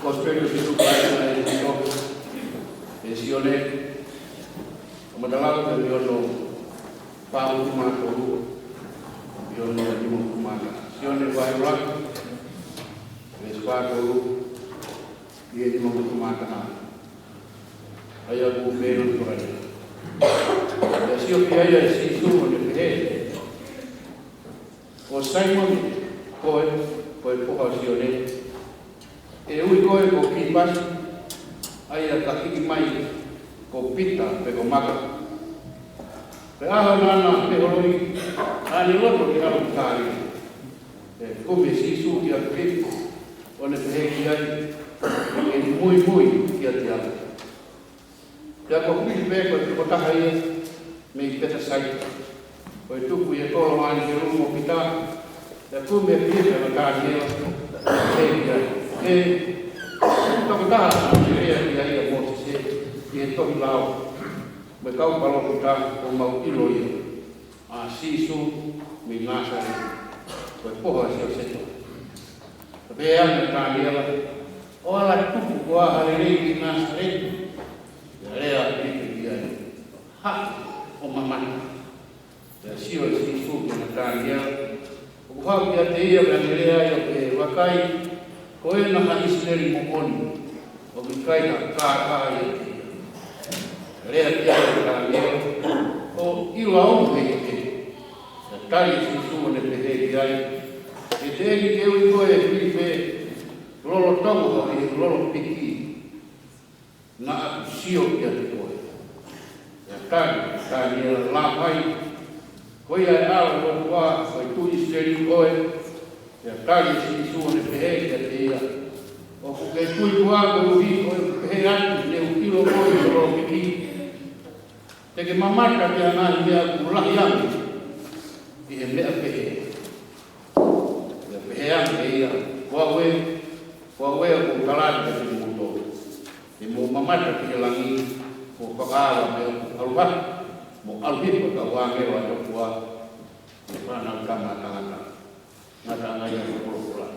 Kospelio situ paikalla ei ole esione omatalautta jono pautumaan koulu jono dimukkumaan sione vaivak vespakoulu dia dimukkumaan tähän ajaku meilun tuoda ja sio piaja sisu on he o Simon koe poha sione e ui koe ko kipas aia takiki mai ko pita pe ko maka pe aha nana pe holoi ani loto ki alu tari e kome sisu ki a pip one pe heki ai e mui ki a te ala ya ko kui pe ko taha ia me i peta saita ko e tuku i e kolo maani ke rumo pita ya kume e pita na tari ea heki ai e toko taha ea ki a ia mo se e tohi lao me kau palo ta o mau ilo ia a sisu mi ngasari ko poha se se be ana ta ia o ala tuku ko ale ni ngasari ya lea ni ia ha o mama ya sio sisu ki ta ia o ha ki te ia me lea ia pe wakai ko e na ha isleri mo oni o mi kai na ka ia lea kia ka lea o iwa o heke na tai sisu ne pe heke ai e te egi ke ui koe e whipe lolo tongo e lolo piki na atu sio kia te koe ya tai ka lea la pai koe ai ala o kua koe tui seri koe ya tai sisu ne pe heke te ia o ke tui kua koe uhi koe pe atu ne ukilo koe lolo piki Teke mamaka te anai mea kulahi angi i e mea pehe. Ia pehe angi e ia kua wea ko kalari te muto. E mo mamaka te langi ko kakawa mea aluha mo aluhipa ka wangewa to kua e pana kama tangata. Ngata ngai a kukula.